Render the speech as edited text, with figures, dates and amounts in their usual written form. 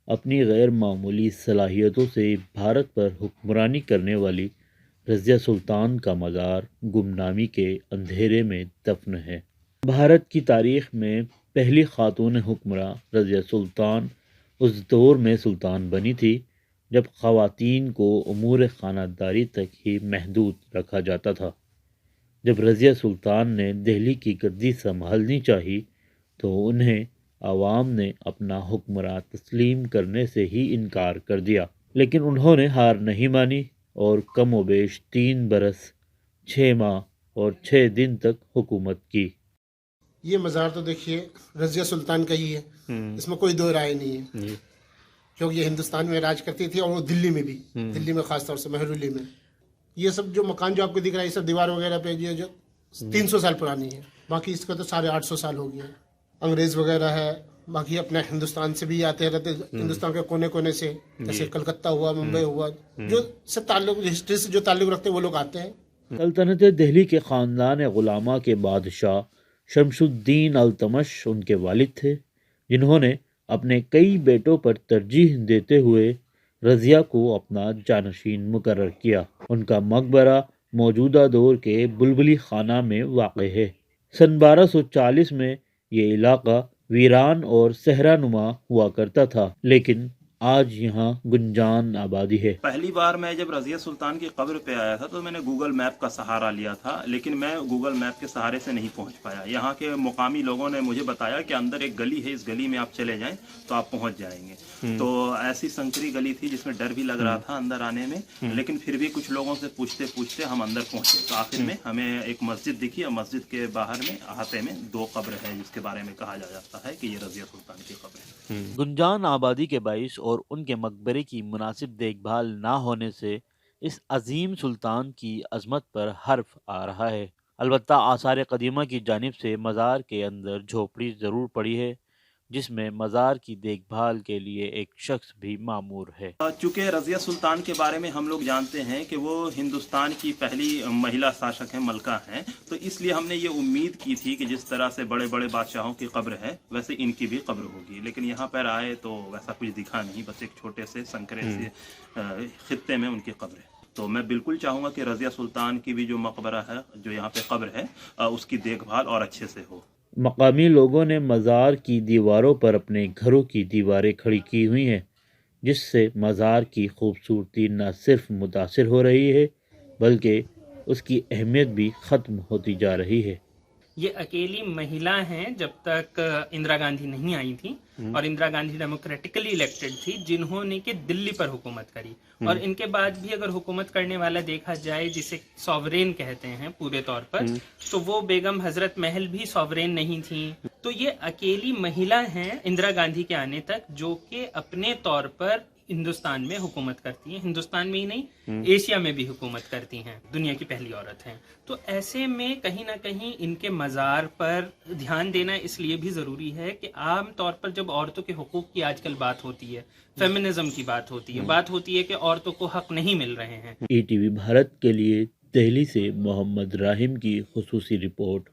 اپنی غیر معمولی صلاحیتوں سے بھارت پر حکمرانی کرنے والی رضیہ سلطان کا مزار گمنامی کے اندھیرے میں دفن ہے۔ بھارت کی تاریخ میں پہلی خاتون حکمراں رضیہ سلطان اس دور میں سلطان بنی تھی جب خواتین کو امور خانہ داری تک ہی محدود رکھا جاتا تھا۔ جب رضیہ سلطان نے دہلی کی گدی سنبھالنی چاہی تو انہیں عوام نے اپنا حکمراں تسلیم کرنے سے ہی انکار کر دیا، لیکن انہوں نے ہار نہیں مانی اور کم و بیش 3 برس 6 ماہ اور 6 دن تک حکومت کی۔ یہ مزار تو دیکھیے رضیہ سلطان کا ہی ہے، اس میں کوئی دو رائے نہیں ہے، کیونکہ یہ ہندوستان میں راج کرتی تھی اور وہ دلی میں بھی، دلی میں خاص طور سے مہرولی میں۔ یہ سب جو مکان جو آپ کو دکھ رہا ہے یہ سب دیوار وغیرہ پہ جو 300 سال پرانی ہے، باقی اس کا تو 850 سال ہو گیا ہے۔ انگریز وغیرہ ہے، باقی اپنے ہندوستان سے بھی آتے رہتے، ہندوستان کے کونے کونے سے، جیسے کلکتہ ہوا، ممبئی ہوا، جو سے تعلق ہسٹری سے جو تعلق رکھتے ہیں وہ لوگ آتے ہیں۔ سلطنت دہلی کے خاندان غلامہ کے بادشاہ شمس الدین التمش ان کے والد تھے، جنہوں نے اپنے کئی بیٹوں پر ترجیح دیتے ہوئے رضیہ کو اپنا جانشین مقرر کیا۔ ان کا مقبرہ موجودہ دور کے بلبلی خانہ میں واقع ہے۔ سن 1240 میں یہ علاقہ ویران اور صحرا نما ہوا کرتا تھا، لیکن آج یہاں گنجان آبادی ہے۔ پہلی بار میں جب رضیہ سلطان کی قبر پہ آیا تھا تو میں نے گوگل میپ کا سہارا لیا تھا، لیکن میں گوگل میپ کے سہارے سے نہیں پہنچ پایا۔ یہاں کے مقامی لوگوں نے مجھے بتایا کہ اندر ایک گلی ہے، اس گلی میں آپ چلے جائیں تو آپ پہنچ جائیں گے۔ تو ایسی سنکری گلی تھی جس میں ڈر بھی لگ رہا تھا اندر آنے میں، لیکن پھر بھی کچھ لوگوں سے پوچھتے پوچھتے ہم اندر پہنچے تو آخر میں ہمیں ایک مسجد دکھی، اور مسجد کے باہر میں احاطے میں 2 قبر ہے جس کے بارے میں کہا جاتا ہے کہ یہ رضیہ سلطان کی قبر ہے۔ گنجان آبادی کے باعث اور ان کے مقبرے کی مناسب دیکھ بھال نہ ہونے سے اس عظیم سلطان کی عظمت پر حرف آ رہا ہے۔ البتہ آثار قدیمہ کی جانب سے مزار کے اندر جھوپڑی ضرور پڑی ہے، جس میں مزار کی دیکھ بھال کے لیے ایک شخص بھی مامور ہے۔ چونکہ رضیہ سلطان کے بارے میں ہم لوگ جانتے ہیں کہ وہ ہندوستان کی پہلی مہیلا شاشک ہیں، ملکہ ہیں، تو اس لیے ہم نے یہ امید کی تھی کہ جس طرح سے بڑے بڑے بادشاہوں کی قبر ہے ویسے ان کی بھی قبر ہوگی، لیکن یہاں پر آئے تو ویسا کچھ دکھا نہیں، بس ایک چھوٹے سے سنکرے سے خطے میں ان کی قبر ہے۔ تو میں بالکل چاہوں گا کہ رضیہ سلطان کی بھی جو مقبرہ ہے، جو یہاں پہ قبر ہے، اس کی دیکھ بھال اور اچھے سے ہو۔ مقامی لوگوں نے مزار کی دیواروں پر اپنے گھروں کی دیواریں کھڑی کی ہوئی ہیں، جس سے مزار کی خوبصورتی نہ صرف متاثر ہو رہی ہے بلکہ اس کی اہمیت بھی ختم ہوتی جا رہی ہے۔ یہ اکیلی مہیلا ہیں جب تک اندرا گاندھی نہیں آئی تھی، اور اندرا گاندھی ڈیموکریٹکلی الیکٹڈ تھی، جنہوں نے کہ دلی پر حکومت کری، اور ان کے بعد بھی اگر حکومت کرنے والا دیکھا جائے جسے سوورین کہتے ہیں پورے طور پر، تو وہ بیگم حضرت محل بھی سوورین نہیں تھیں۔ تو یہ اکیلی مہیلا ہیں اندرا گاندھی کے آنے تک جو کہ اپنے طور پر ہندوستان میں حکومت کرتی ہیں، ہندوستان میں ہی نہیں ایشیا میں بھی حکومت کرتی ہیں، دنیا کی پہلی عورت ہیں۔ تو ایسے میں کہیں نہ کہیں ان کے مزار پر دھیان دینا اس لیے بھی ضروری ہے کہ عام طور پر جب عورتوں کے حقوق کی آج کل بات ہوتی ہے، فیمنزم کی بات ہوتی ہے کہ عورتوں کو حق نہیں مل رہے ہیں۔ ETV بھارت کے لیے دہلی سے محمد راہم کی خصوصی رپورٹ۔